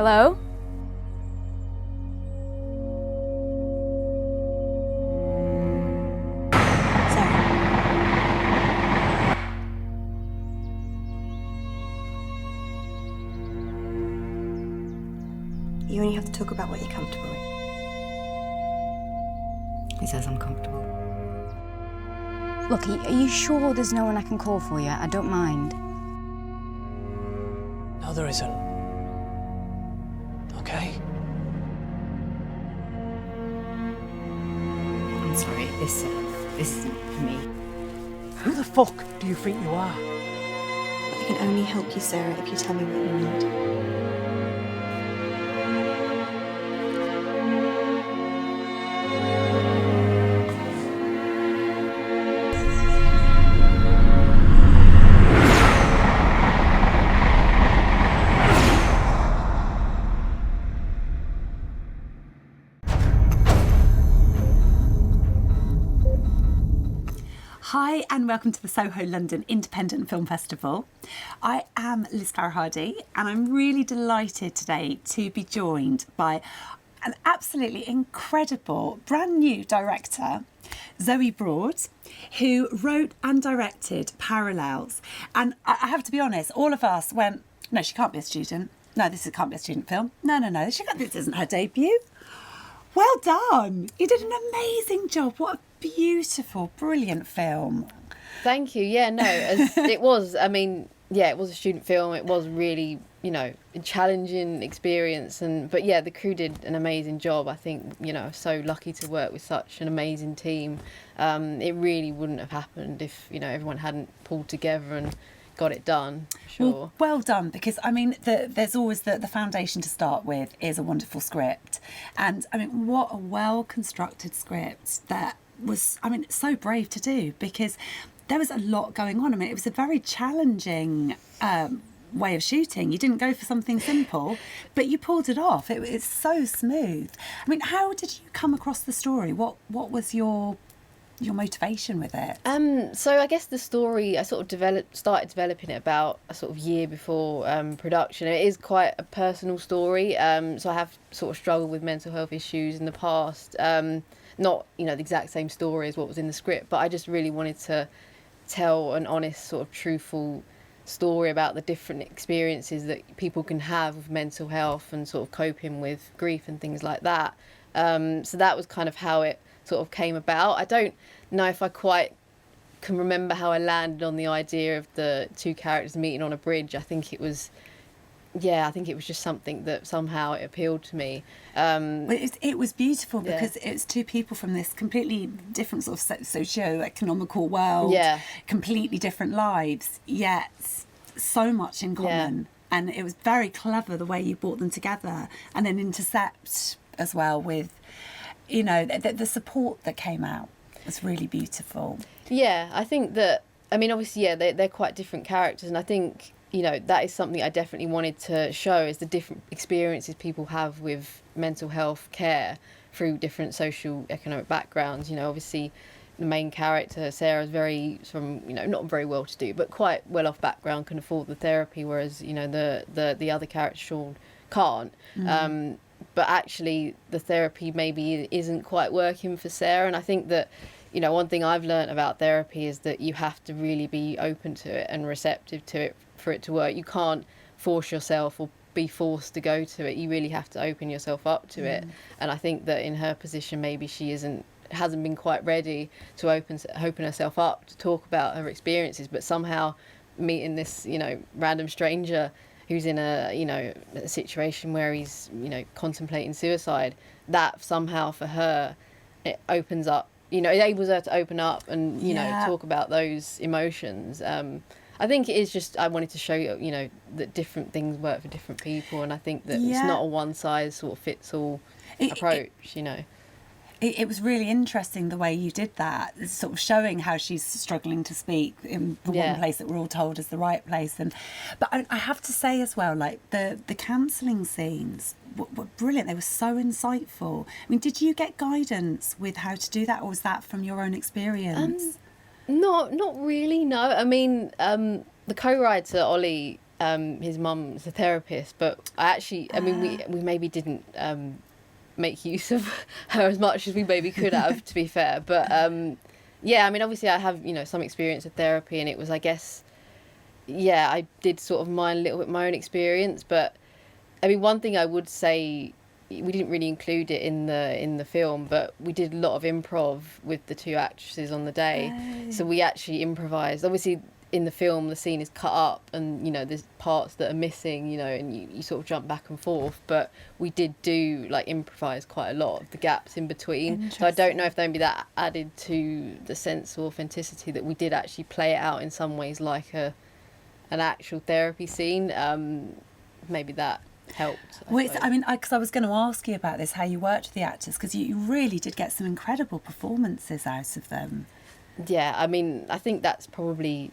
Hello? You only have to talk about what you're comfortable with. He says I'm comfortable. Look, are you sure there's no one I can call for you? I don't mind. No, there isn't. Okay? I'm sorry, this isn't for me. Who the fuck do you think you are? I can only help you, Sarah, if you tell me what you need. Hi and welcome to the Soho London Independent Film Festival. I am Liz Farrar-Hardy and I'm really delighted today to be joined by an absolutely incredible brand new director, Zoe Broad, who wrote and directed Parallels. And I have to be honest, all of us went, no, she can't be a student. No, this can't be a student film. No, this isn't her debut. Well done. You did an amazing job. What a beautiful, brilliant film. Thank you. Yeah, no, it was a student film. It was really, a challenging experience. But yeah, the crew did an amazing job. I think, so lucky to work with such an amazing team. It really wouldn't have happened if, everyone hadn't pulled together and got it done. Sure. Well done, because there's always the foundation to start with is a wonderful script, and what a well constructed script that was. So brave to do, because there was a lot going on. It was a very challenging way of shooting. You didn't go for something simple, but you pulled it off. It's so smooth. How did you come across the story? What was your motivation with it? So I guess the story, I sort of started developing it about a sort of year before production. It is quite a personal story. So I have sort of struggled with mental health issues in the past. Not, the exact same story as what was in the script, but I just really wanted to tell an honest, sort of truthful story about the different experiences that people can have with mental health and sort of coping with grief and things like that. So that was kind of how it sort of came about. I don't know if I quite can remember how I landed on the idea of the two characters meeting on a bridge. I think it was just something that somehow it appealed to me. It was beautiful because it's two people from this completely different sort of socio-economical world, completely different lives, yet so much in common. Yeah. And it was very clever the way you brought them together, and then intercept as well with, the support that came out was really beautiful. Yeah, I think that, obviously, they're quite different characters, and I think, that is something I definitely wanted to show, is the different experiences people have with mental health care through different social economic backgrounds. Obviously the main character, Sarah, is very not very well to do, but quite well off background, can afford the therapy, whereas, the other character, Sean, can't. But actually the therapy maybe isn't quite working for Sarah. And I think that, one thing I've learned about therapy is that you have to really be open to it and receptive to it for it to work. You can't force yourself or be forced to go to it. You really have to open yourself up to it. And I think that in her position, maybe she hasn't been quite ready to open herself up to talk about her experiences, but somehow meeting this, random stranger who's in a situation where he's, contemplating suicide, that somehow for her, it opens up, it enables her to open up and, talk about those emotions. I think it is just, I wanted to show you, that different things work for different people, and I think that it's not a one size sort of fits all approach, It was really interesting the way you did that, sort of showing how she's struggling to speak in the one place that we're all told is the right place. But I have to say as well, like the counselling scenes were brilliant. They were so insightful. Did you get guidance with how to do that, or was that from your own experience? Not really, no. The co-writer, Ollie, his mum's a therapist, but I mean, we maybe didn't make use of her as much as we maybe could have, to be fair. But yeah, I mean, obviously I have, some experience with therapy, and it was, I guess, yeah, I did sort of mind a little bit my own experience. But I mean, one thing I would say, we didn't really include it in the film, but we did a lot of improv with the two actresses on the day. So we actually improvised. Obviously, in the film, the scene is cut up, and there's parts that are missing, and you sort of jump back and forth. But we did do improvise quite a lot of the gaps in between. So I don't know if maybe that added to the sense of authenticity, that we did actually play it out in some ways like an actual therapy scene. Maybe that helped. Because I was going to ask you about this, how you worked with the actors, because you really did get some incredible performances out of them. Yeah, I mean, I think that's probably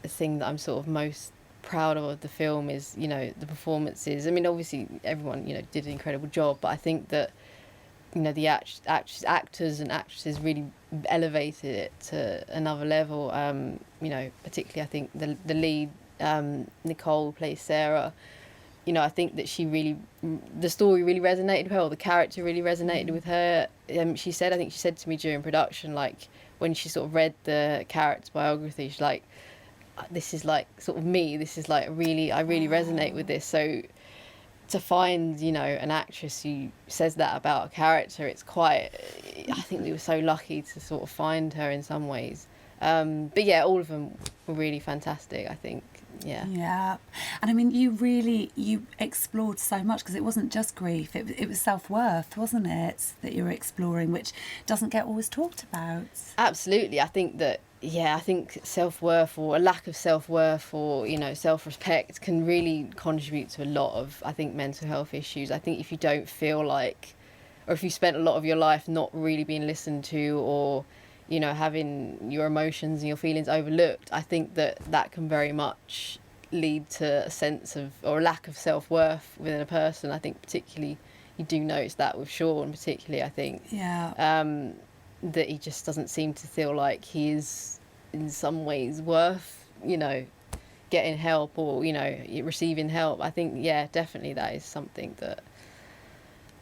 the thing that I'm sort of most proud of the film is, the performances. I mean, obviously everyone, did an incredible job, but I think that, the actors and actresses really elevated it to another level. Particularly I think the lead, Nicole, plays Sarah. I think that the story really resonated with her, or the character really resonated with her. I think she said to me during production, when she sort of read the character biography, she's like, this is sort of me, this is I really resonate with this. So to find, an actress who says that about a character, it's quite, I think we were so lucky to sort of find her in some ways. But yeah, all of them were really fantastic, I think. Yeah. And I mean, you explored so much, because it wasn't just grief, it was self-worth, wasn't it, that you were exploring, which doesn't get always talked about. Absolutely. I think that, I think self-worth, or a lack of self-worth, or self-respect, can really contribute to a lot of, I think, mental health issues. I think if you don't feel like, or if you spent a lot of your life not really being listened to, or having your emotions and your feelings overlooked, I think that can very much lead to a sense of, or a lack of self-worth within a person. I think particularly you do notice that with Sean, particularly, I think. Yeah. That he just doesn't seem to feel like he is in some ways worth, getting help, or, receiving help. I think, definitely that is something that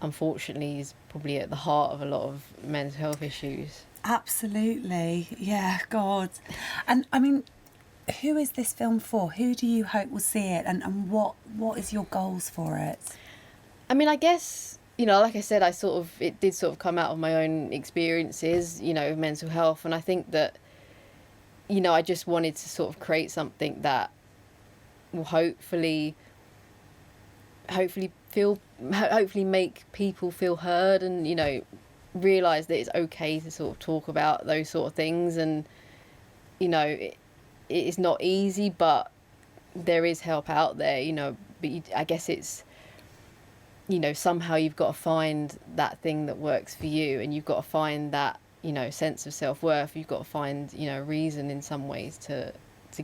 unfortunately is probably at the heart of a lot of mental health issues. Absolutely. Yeah, God. And I mean, who is this film for? Who do you hope will see it, and what is your goals for it? I mean, I guess, like I said, it did sort of come out of my own experiences, of mental health. And I think that, I just wanted to sort of create something that will hopefully make people feel heard, and, realise that it's okay to sort of talk about those sort of things. And it is not easy, but there is help out there, but I guess it's, somehow you've got to find that thing that works for you, and you've got to find that, sense of self-worth. You've got to find, a reason in some ways to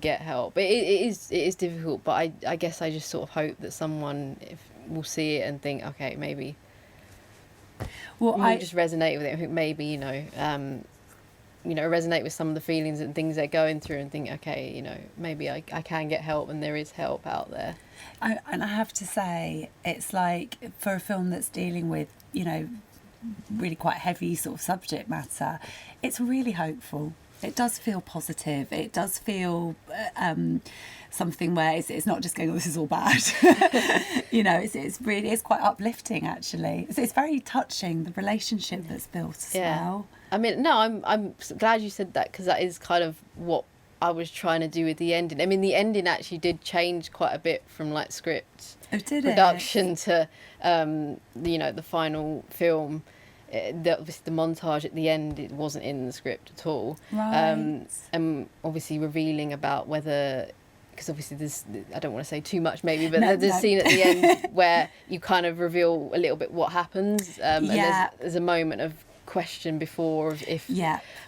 get help. But it is difficult, but I guess I just sort of hope that someone will see it and think, okay, maybe I just resonate with it. I think maybe, resonate with some of the feelings and things they're going through, and think, okay, maybe I can get help, and there is help out there. And I have to say, it's for a film that's dealing with, really quite heavy sort of subject matter, it's really hopeful. It does feel positive. It does feel something where it's not just going, oh, this is all bad. It's quite uplifting, actually. It's very touching, the relationship that's built as well. I mean, no, I'm glad you said that, because that is kind of what I was trying to do with the ending. I mean, the ending actually did change quite a bit from script production to the final film. Obviously the montage at the end, it wasn't in the script at all. Right. And obviously revealing about whether, because obviously there's, I don't want to say too much maybe, but there's a scene at the end where you kind of reveal a little bit what happens, and there's a moment of question before of if,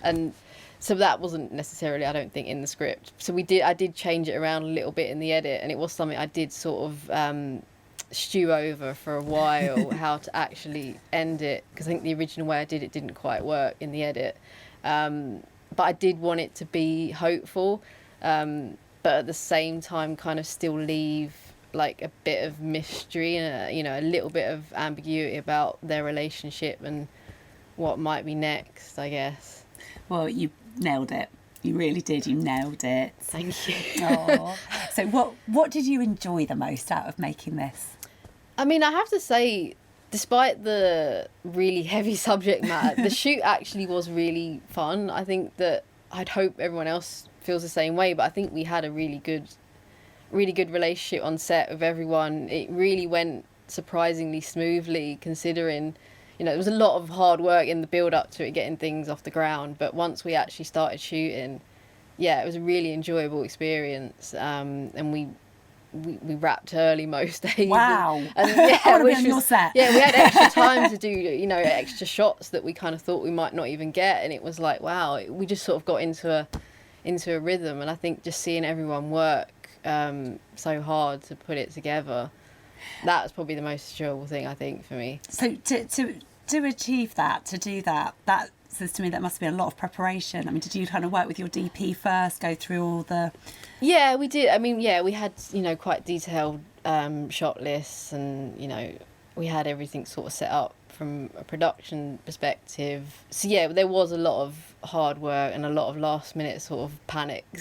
and so that wasn't necessarily, I don't think, in the script. So I did change it around a little bit in the edit, and it was something I did sort of stew over for a while, how to actually end it, because I think the original way I did it didn't quite work in the edit, but I did want it to be hopeful, but at the same time kind of still leave like a bit of mystery and a little bit of ambiguity about their relationship and what might be next, I guess. Well, you nailed it. You really did. You nailed it. Thank you. Oh. So what did you enjoy the most out of making this? I mean, I have to say, despite the really heavy subject matter, the shoot actually was really fun. I think that I'd hope everyone else feels the same way, but I think we had a really good relationship on set with everyone. It really went surprisingly smoothly, considering, there was a lot of hard work in the build up to it, getting things off the ground. But once we actually started shooting, it was a really enjoyable experience. And we wrapped early most days. Wow. And I want to be on your set. Yeah, we had extra time to do, extra shots that we kind of thought we might not even get. And it was like, wow, we just sort of got into a rhythm. And I think just seeing everyone work so hard to put it together, that was probably the most enjoyable thing, I think, for me. So to achieve that, to do that says to me that must be a lot of preparation. I mean, did you kind of work with your DP first, go through all the... Yeah, we did. I mean, we had, quite detailed shot lists, and, we had everything sort of set up from a production perspective. So, there was a lot of hard work and a lot of last minute sort of panics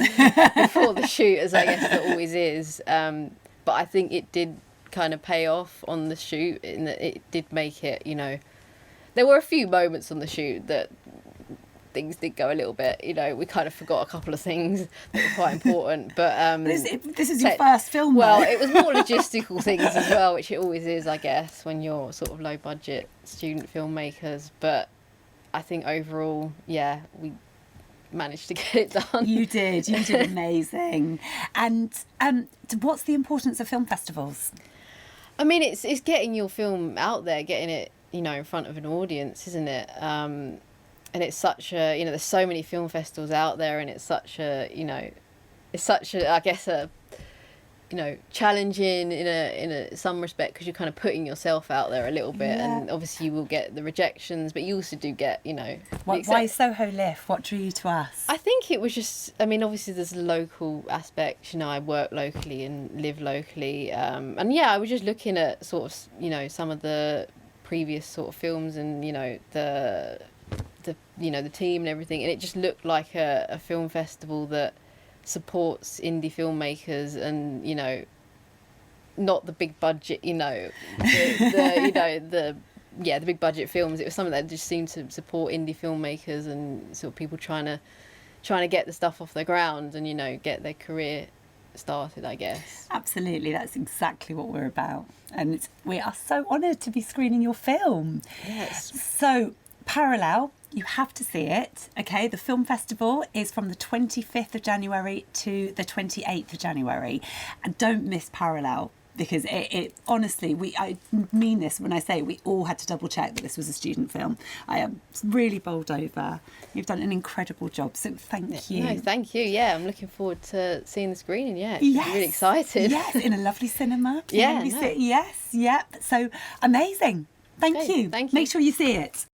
before the shoot, as I guess there always is. But I think it did kind of pay off on the shoot, in that it did make it, there were a few moments on the shoot that things did go a little bit, we kind of forgot a couple of things that were quite important, but this is your first film, well though. It was more logistical things as well, which it always is, I guess, when you're sort of low budget student filmmakers. But I think overall, we managed to get it done. You did amazing. And what's the importance of film festivals? I mean, it's getting your film out there, getting it, in front of an audience, isn't it? And it's such a, there's so many film festivals out there, and it's such a, I guess, challenging in some respect, because you're kind of putting yourself out there a little bit, and obviously you will get the rejections, but you also do get, Why SohoLIFF? What drew you to us? I think it was just, I mean, obviously there's a local aspect, I work locally and live locally, and I was just looking at sort of, some of the previous sort of films, and, the team and everything, and it just looked like a film festival that supports indie filmmakers, and not the big budget, the big budget films. It was something that just seemed to support indie filmmakers and sort of people trying to get the stuff off the ground and get their career started, I guess. Absolutely, that's exactly what we're about, and we are so honoured to be screening your film. Yes. So, Parallel, you have to see it, okay? The film festival is from the 25th of January to the 28th of January. And don't miss Parallel, because it honestly, I mean this when I say we all had to double check that this was a student film. I am really bowled over. You've done an incredible job, so thank you. No, thank you. I'm looking forward to seeing the screening. Yes. Really excited. Yes, in a lovely cinema. Yeah. Yes, yep. So amazing. Thank you. Thank you. Make sure you see it.